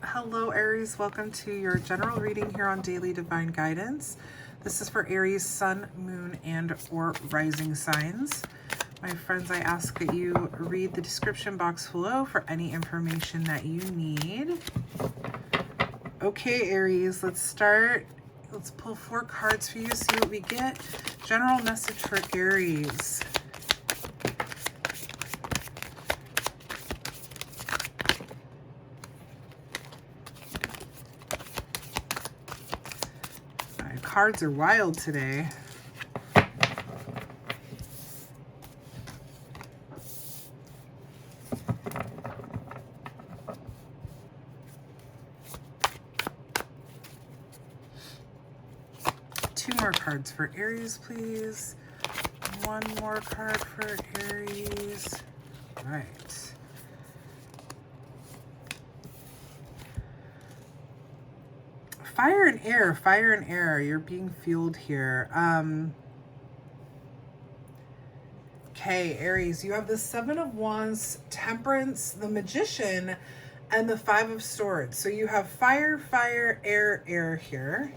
Hello, Aries. Welcome to your general reading here on Daily Divine Guidance. This is for Aries, Sun, Moon, and or Rising signs. My friends, I ask that you read the description box below for any information that you need. Okay, Aries, let's start. Let's pull 4 cards for you, see what we get. General message for Aries. Cards are wild today. Two more cards for Aries, please. One more card for Aries. All right. Fire and air, fire and air. You're being fueled here. Okay, Aries, you have the 7 of Wands, Temperance, the Magician, and the 5 of Swords. So you have fire, fire, air, air here.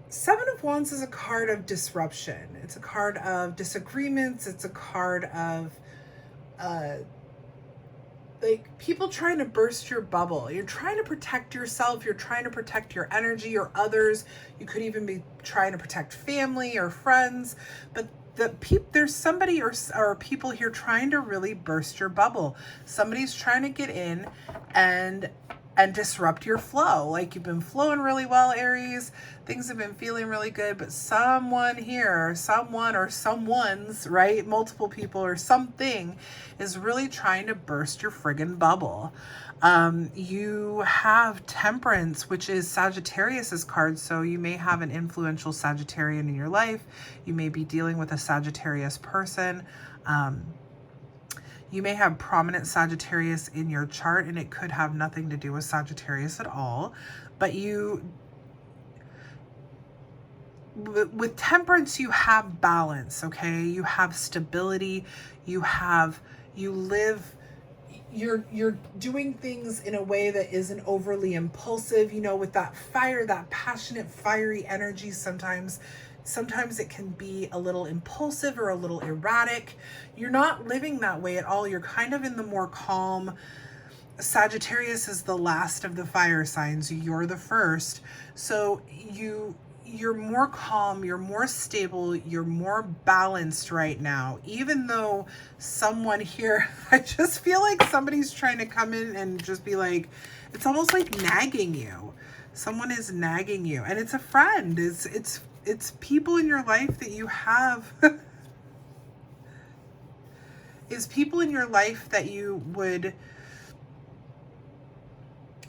Seven of Wands is a card of disruption. It's a card of disagreements. It's a card of like people trying to burst your bubble. You're trying to protect yourself. You're trying to protect your energy or others. You could even be trying to protect family or friends. But there's somebody or people here trying to really burst your bubble. Somebody's trying to get in and disrupt your flow. Like you've been flowing really well, Aries. Things have been feeling really good, but someone here, someone or someone's, right? Multiple people or something is really trying to burst your friggin' bubble. You have Temperance, which is Sagittarius's card. So you may have an influential Sagittarian in your life. You may be dealing with a Sagittarius person. You may have prominent Sagittarius in your chart, and it could have nothing to do with Sagittarius at all. But with Temperance, you have balance, okay? You have stability. You're doing things in a way that isn't overly impulsive, you know, with that fire, that passionate, fiery energy. Sometimes it can be a little impulsive or a little erratic. You're not living that way at all. You're kind of in the more calm. Sagittarius is the last of the fire signs. You're the first. So you're more calm, you're more stable, you're more balanced right now. Even though someone here, I just feel like somebody's trying to come in and just be like, it's almost like nagging you. Someone is nagging you, and it's a friend. It's people in your life that you have. Is people in your life that you would,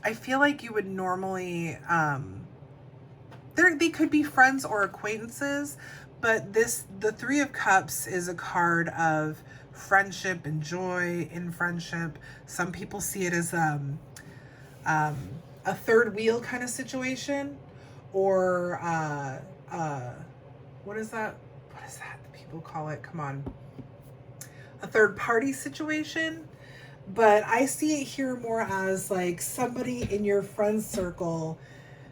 I feel like you would normally, they could be friends or acquaintances, but the 3 of Cups is a card of friendship and joy in friendship. Some people see it as a third wheel kind of situation, or what is that? What is that people call it? Come on. A third party situation. But I see it here more as like somebody in your friend circle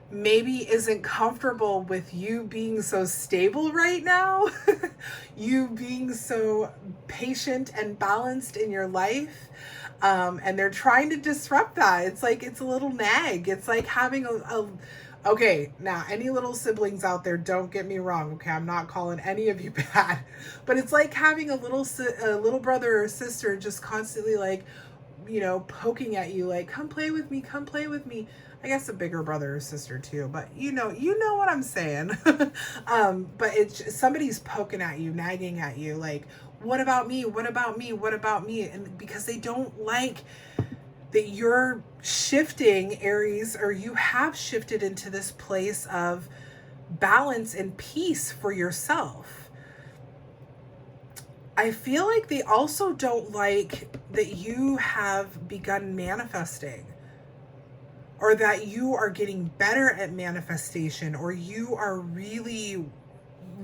maybe isn't comfortable with you being so stable right now, you being so patient and balanced in your life. And they're trying to disrupt that. It's like, it's a little nag. It's like having okay, now any little siblings out there, don't get me wrong. Okay, I'm not calling any of you bad, but it's like having a little brother or sister just constantly like, you know, poking at you like, come play with me, come play with me. I guess a bigger brother or sister too, but you know what I'm saying. But it's somebody's poking at you, nagging at you like, what about me? What about me? What about me? And because they don't like that you're shifting, Aries, or you have shifted into this place of balance and peace for yourself. I feel like they also don't like that you have begun manifesting, or that you are getting better at manifestation, or you are really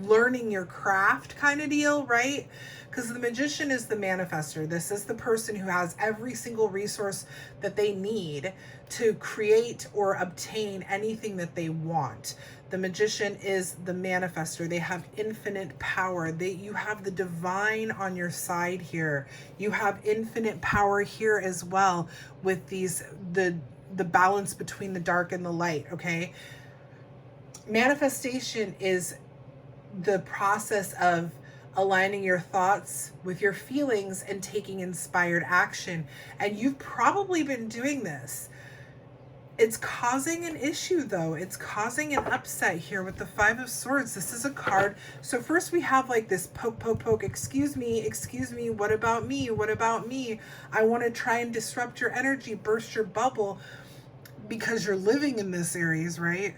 learning your craft kind of deal, right? Because the magician is the manifester. This is the person who has every single resource that they need to create or obtain anything that they want. The magician is the manifester. They have infinite power. You have the divine on your side here. You have infinite power here as well with the balance between the dark and the light, okay? Manifestation is the process of aligning your thoughts with your feelings and taking inspired action. And you've probably been doing this. It's causing an issue though. It's causing an upset here with the Five of Swords. This is a card. So first we have like this poke, poke, poke. Excuse me. What about me? What about me? I want to try and disrupt your energy, burst your bubble because you're living in this, Aries, right?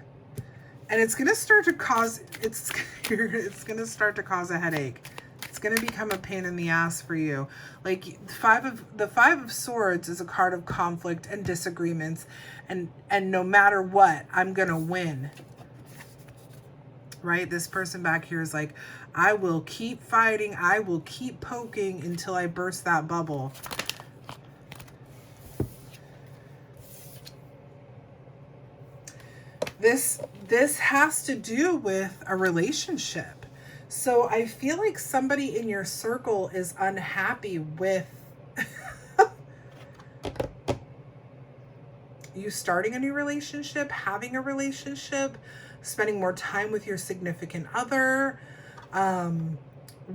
And it's going to start to cause, it's going to start to cause a headache. It's going to become a pain in the ass for you. Like the Five of Swords is a card of conflict and disagreements. And no matter what, I'm going to win. Right? This person back here is like, I will keep fighting. I will keep poking until I burst that bubble. This has to do with a relationship. So I feel like somebody in your circle is unhappy with you starting a new relationship, having a relationship, spending more time with your significant other,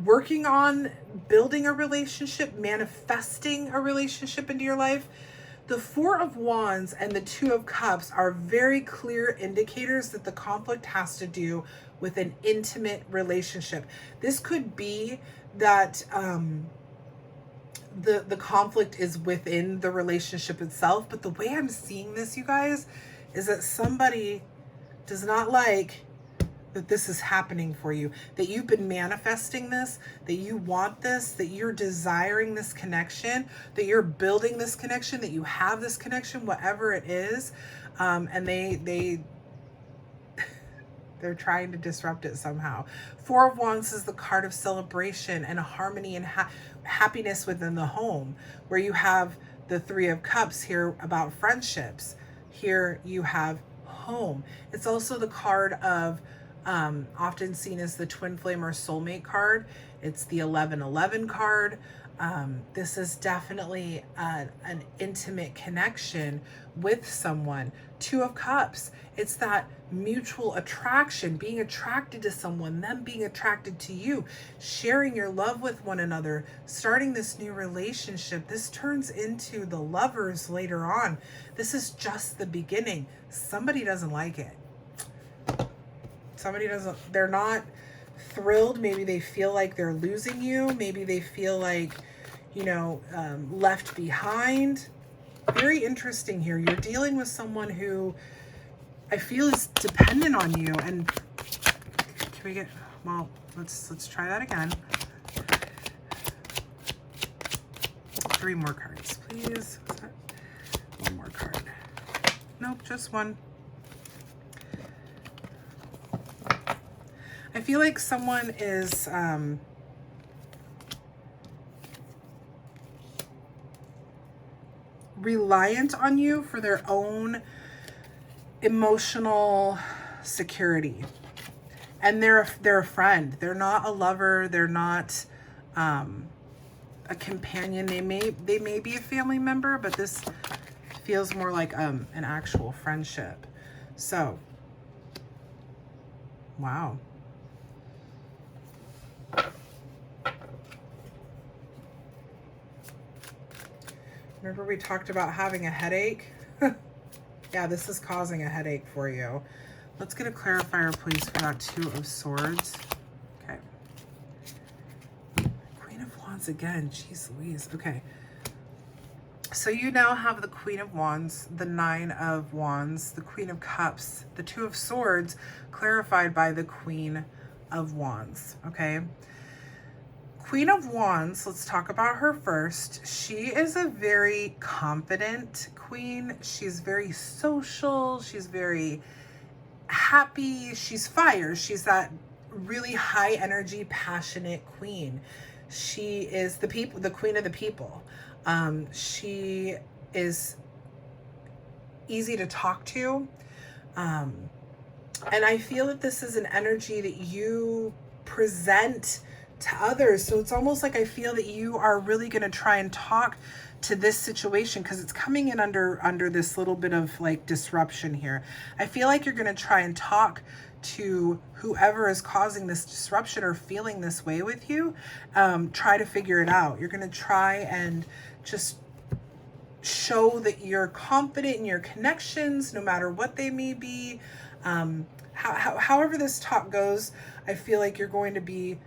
working on building a relationship, manifesting a relationship into your life. The Four of Wands and the Two of Cups are very clear indicators that the conflict has to do with an intimate relationship. This could be that the conflict is within the relationship itself, but the way I'm seeing this, you guys, is that somebody does not like that this is happening for you, that you've been manifesting this, that you want this, that you're desiring this connection, that you're building this connection, that you have this connection, whatever it is, and they're trying to disrupt it somehow. Four of Wands is the card of celebration and harmony and happiness within the home, where you have the Three of Cups here about friendships. Here you have home. It's also the card of often seen as the twin flame or soulmate card. It's the 1111 card. This is definitely an intimate connection with someone. Two of Cups. It's that mutual attraction, being attracted to someone, them being attracted to you, sharing your love with one another, starting this new relationship. This turns into the lovers later on. This is just the beginning. Somebody doesn't like it. Somebody doesn't, they're not thrilled. Maybe they feel like they're losing you. Maybe they feel like, you know, left behind. Very interesting here. You're dealing with someone who I feel is dependent on you. And can we get, well, let's try that again. 3 more cards, please. One more card. Nope, just one. I feel like someone is reliant on you for their own emotional security. And they're a friend. They're not a lover. They're not a companion. They may be a family member, but this feels more like an actual friendship. So, wow. Remember we talked about having a headache? Yeah, this is causing a headache for you. Let's get a clarifier, please, for that Two of Swords. Okay. Queen of Wands again. Jeez Louise. Okay. So you now have the Queen of Wands, the Nine of Wands, the Queen of Cups, the Two of Swords, clarified by the Queen of Wands. Okay. Queen of Wands, let's talk about her first. She is a very confident queen. She's very social. She's very happy. She's fire. She's that really high energy, passionate queen. She is the queen of the people. She is easy to talk to. And I feel that this is an energy that you present to others. So it's almost like I feel that you are really going to try and talk to this situation, because it's coming in under this little bit of like disruption here. I feel like you're going to try and talk to whoever is causing this disruption or feeling this way with you. Try to figure it out. You're going to try and just show that you're confident in your connections, no matter what they may be. However this talk goes, I feel like you're going to be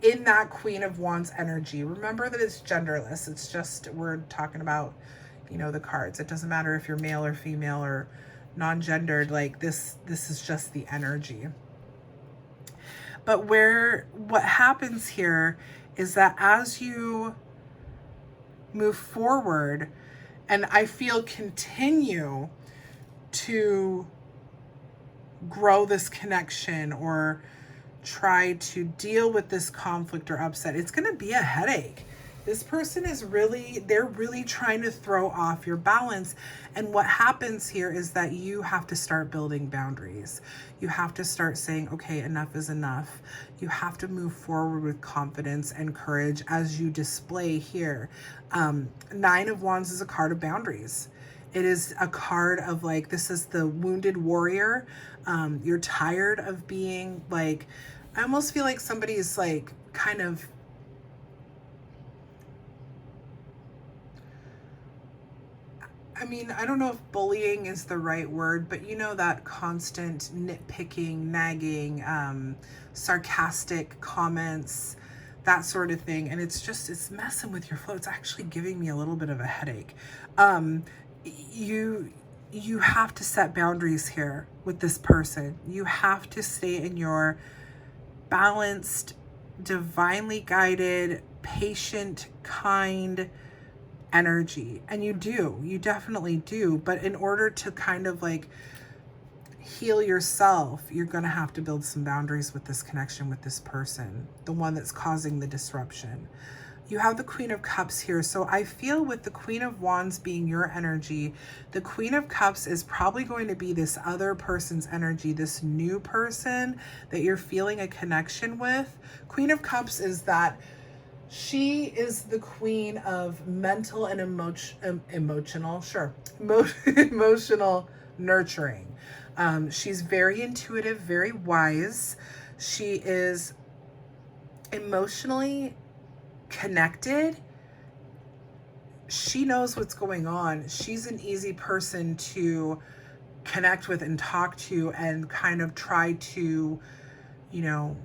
in that Queen of Wands energy. Remember that it's genderless. It's just, we're talking about, you know, the cards. It doesn't matter if you're male or female or non-gendered. Like this is just the energy. But what happens here is that as you move forward, and I feel continue to grow this connection or try to deal with this conflict or upset, it's going to be a headache. This person is they're really trying to throw off your balance. And what happens here is that you have to start building boundaries. You have to start saying, okay, enough is enough. You have to move forward with confidence and courage as you display here. Nine of Wands is a card of boundaries. It is a card of like, this is the wounded warrior. You're tired of being like, I almost feel like somebody is like kind of, I mean, I don't know if bullying is the right word, but you know, that constant nitpicking, nagging, sarcastic comments, that sort of thing. And it's messing with your flow. It's actually giving me a little bit of a headache. You have to set boundaries here with this person. You have to stay in your balanced, divinely guided, patient, kind energy. And you definitely do. But in order to kind of like heal yourself, you're going to have to build some boundaries with this connection with this person, the one that's causing the disruption. You have the Queen of Cups here. So I feel with the Queen of Wands being your energy, the Queen of Cups is probably going to be this other person's energy, this new person that you're feeling a connection with. Queen of Cups is that she is the queen of mental and emotional nurturing. She's very intuitive, very wise. She is emotionally connected. She knows what's going on. She's an easy person to connect with and talk to and kind of try to, you know,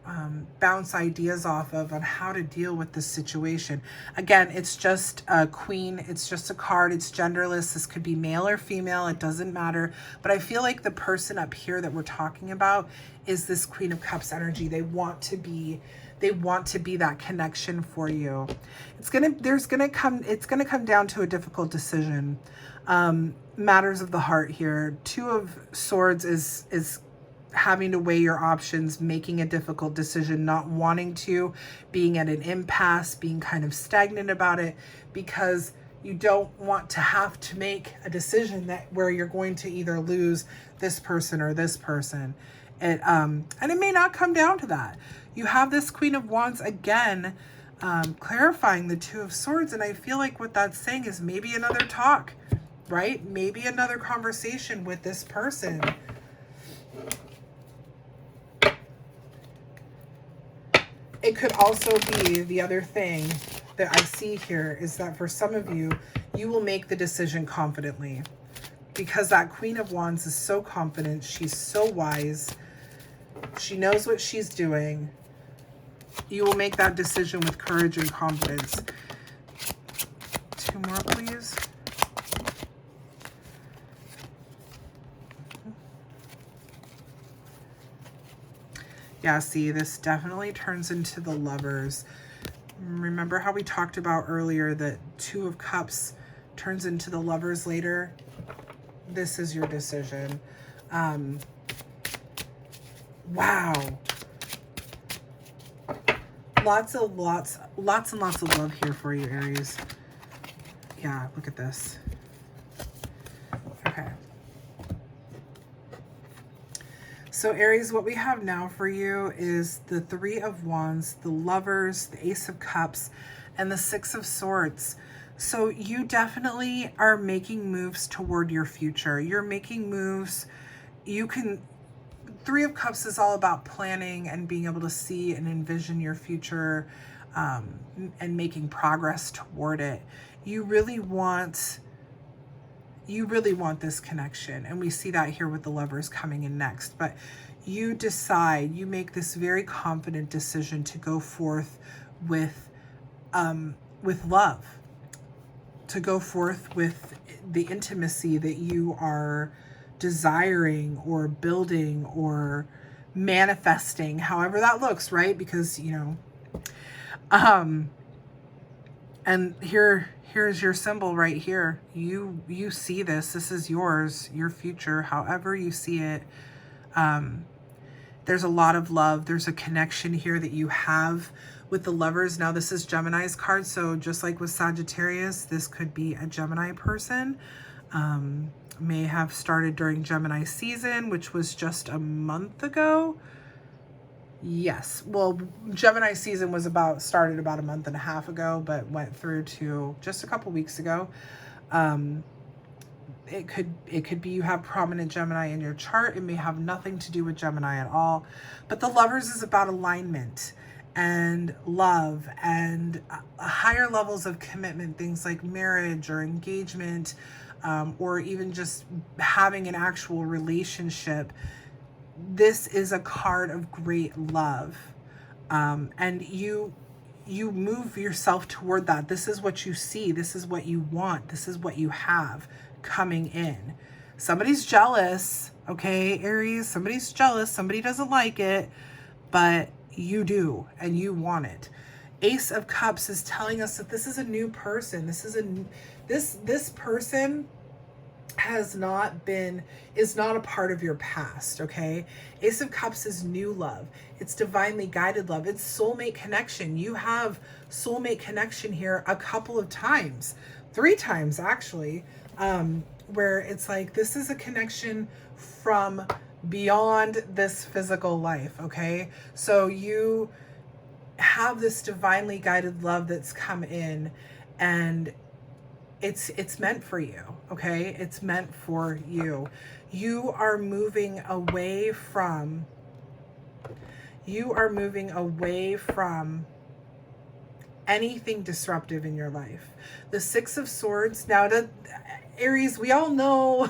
bounce ideas off of on how to deal with this situation. Again, it's just a queen. It's just a card. It's genderless. This could be male or female. It doesn't matter. But I feel like the person up here that we're talking about is this Queen of Cups energy. They want to be that connection for you. It's gonna come down to a difficult decision. Matters of the heart here. Two of Swords is having to weigh your options, making a difficult decision, not wanting to, being at an impasse, being kind of stagnant about it, because you don't want to have to make a decision where you're going to either lose this person or this person. And it may not come down to that. You have this Queen of Wands again, clarifying the Two of Swords. And I feel like what that's saying is maybe another talk, right? Maybe another conversation with this person. It could also be, the other thing that I see here is that for some of you, you will make the decision confidently, because that Queen of Wands is so confident. She's so wise. She knows what she's doing. You will make that decision with courage and confidence. Two more, please. Yeah, see, this definitely turns into the Lovers. Remember how we talked about earlier that Two of Cups turns into the Lovers later? This is your decision. Wow. Lots and lots of love here for you, Aries. Yeah, look at this. Okay. So Aries, what we have now for you is the Three of Wands, the Lovers, the Ace of Cups, and the Six of Swords. So you definitely are making moves toward your future. You're making moves. You can, Three of Cups is all about planning and being able to see and envision your future, and making progress toward it. You really want this connection, and we see that here with the Lovers coming in next. But you decide, you make this very confident decision to go forth with love, to go forth with the intimacy that you are desiring or building or manifesting, however that looks, right? Because, you know, and here's your symbol right here. You see this. This is yours, your future, however you see it. There's a lot of love. There's a connection here that you have with the Lovers. Now, this is Gemini's card, so just like with Sagittarius, this could be a Gemini person. May have started during Gemini season, which was just a month ago. Yes, well, Gemini season was started about a month and a half ago, but went through to just a couple weeks ago. It could be you have prominent Gemini in your chart. It may have nothing to do with Gemini at all. But the Lovers is about alignment and love and higher levels of commitment, things like marriage or engagement, or even just having an actual relationship. This is a card of great love. And you move yourself toward that. This is what you see. This is what you want. This is what you have coming in. Somebody's jealous, okay, Aries? Somebody's jealous. Somebody doesn't like it, but you do, and you want it. Ace of Cups is telling us that this is a new person. This person is not a part of your past, okay? Ace of Cups is new love. It's divinely guided love. It's soulmate connection. You have soulmate connection here a couple of times, 3 times actually, where it's like, this is a connection from beyond this physical life, okay? So you have this divinely guided love that's come in, and it's meant for you, okay? It's meant for you. You are moving away from anything disruptive in your life. The Six of Swords, now Aries, we all know,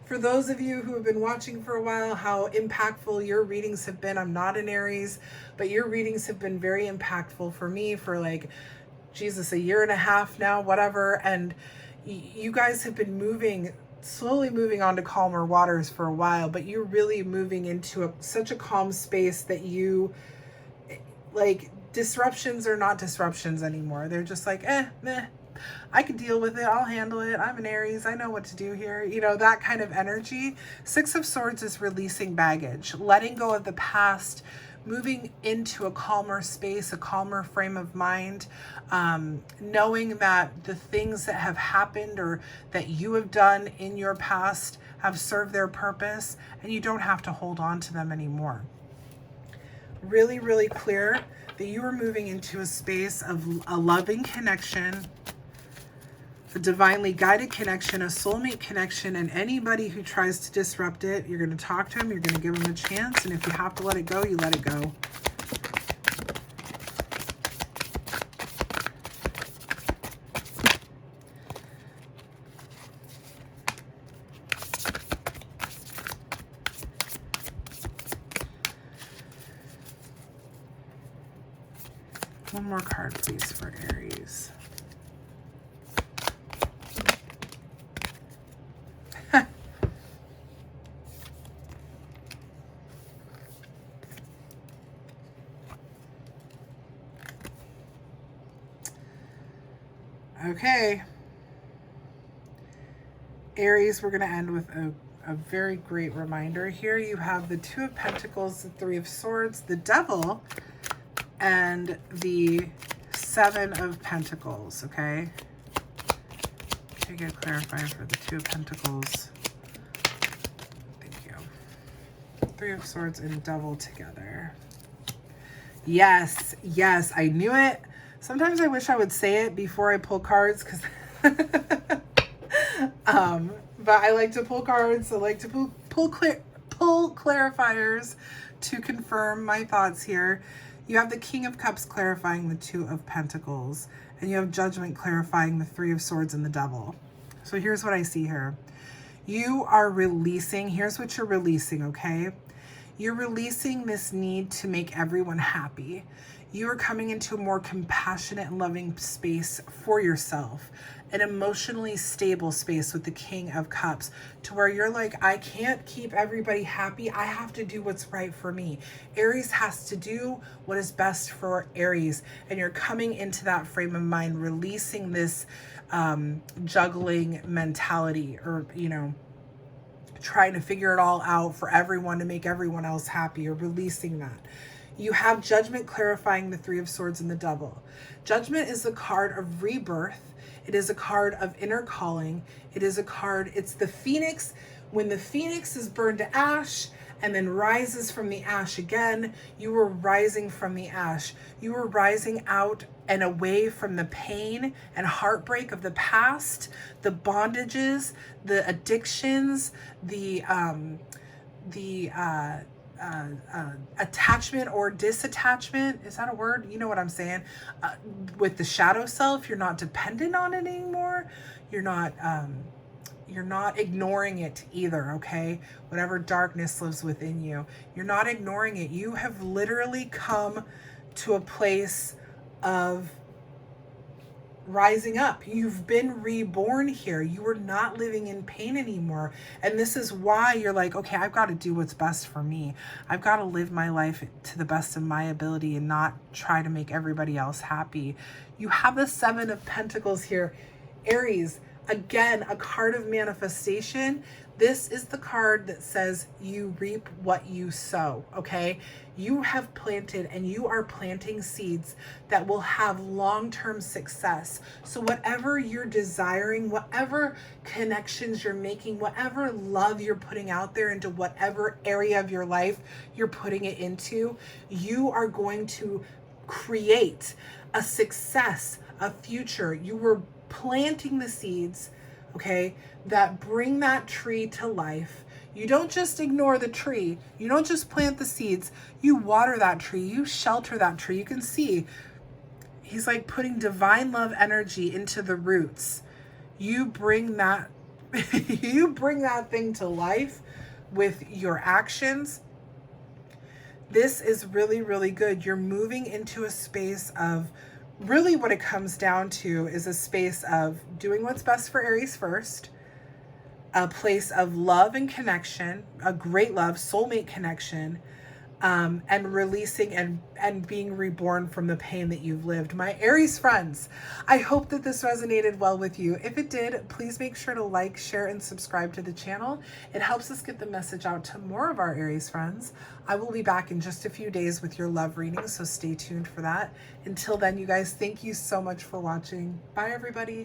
for those of you who have been watching for a while, how impactful your readings have been. I'm not an Aries, but your readings have been very impactful for me for like, Jesus, a year and a half now, whatever. And you guys have been slowly moving on to calmer waters for a while, but you're really moving into such a calm space that you, like, disruptions are not disruptions anymore. They're just like, meh, I can deal with it. I'll handle it. I'm an Aries. I know what to do here. You know, that kind of energy. Six of Swords is releasing baggage, letting go of the past, moving into a calmer space, a calmer frame of mind, knowing that the things that have happened or that you have done in your past have served their purpose, and you don't have to hold on to them anymore. Really, really clear that you are moving into a space of a loving connection, a divinely guided connection, a soulmate connection, and anybody who tries to disrupt it, you're going to talk to them, you're going to give them a chance, and if you have to let it go, you let it go. One more card, please, for Aries. Okay. Aries, we're going to end with a very great reminder here. You have the Two of Pentacles, the Three of Swords, the Devil, and the Seven of Pentacles, okay? Can you get clarified for the Two of Pentacles? Thank you. Three of Swords and Devil together. Yes, yes, I knew it. Sometimes I wish I would say it before I pull cards, because but I like to pull cards. I like to pull clarifiers to confirm my thoughts here. You have the King of Cups clarifying the Two of Pentacles, and you have Judgment clarifying the Three of Swords and the Devil. So here's what I see here. You are releasing, here's what you're releasing, okay? You're releasing this need to make everyone happy. You are coming into a more compassionate and loving space for yourself, an emotionally stable space with the King of Cups, to where you're like, I can't keep everybody happy. I have to do what's right for me. Aries has to do what is best for Aries. And you're coming into that frame of mind, releasing this juggling mentality, or, you know, trying to figure it all out for everyone to make everyone else happy, or releasing that. You have Judgment clarifying the Three of Swords and the Devil. Judgment is the card of rebirth. It is a card of inner calling. It is a card, it's the phoenix. When the phoenix is burned to ash and then rises from the ash again, you are rising from the ash. You are rising out and away from the pain and heartbreak of the past, the bondages, the addictions, the attachment or disattachment. Is that a word? You know what I'm saying? With the shadow self, you're not dependent on it anymore. You're not ignoring it either, okay? Whatever darkness lives within you, you're not ignoring it. You have literally come to a place of rising up. You've been reborn here. You are not living in pain anymore. And this is why you're like, okay, I've got to do what's best for me. I've got to live my life to the best of my ability and not try to make everybody else happy. You have the Seven of Pentacles here. Aries, again, a card of manifestation. This is the card that says you reap what you sow, okay? You have planted and you are planting seeds that will have long-term success. So whatever you're desiring, whatever connections you're making, whatever love you're putting out there into whatever area of your life you're putting it into, you are going to create a success, a future. You were planting the seeds, okay, that bring that tree to life. You don't just ignore the tree. You don't just plant the seeds. You water that tree. You shelter that tree. You can see he's like putting divine love energy into the roots. You bring that you bring that thing to life with your actions. This is really, really good. You're moving into a space of, really what it comes down to is a space of doing what's best for Aries first, a place of love and connection, a great love, soulmate connection, and releasing and being reborn from the pain that you've lived. My Aries friends, I hope that this resonated well with you. If it did, please make sure to like, share, and subscribe to the channel. It helps us get the message out to more of our Aries friends. I will be back in just a few days with your love reading, so stay tuned for that. Until then, you guys, thank you so much for watching. Bye, everybody.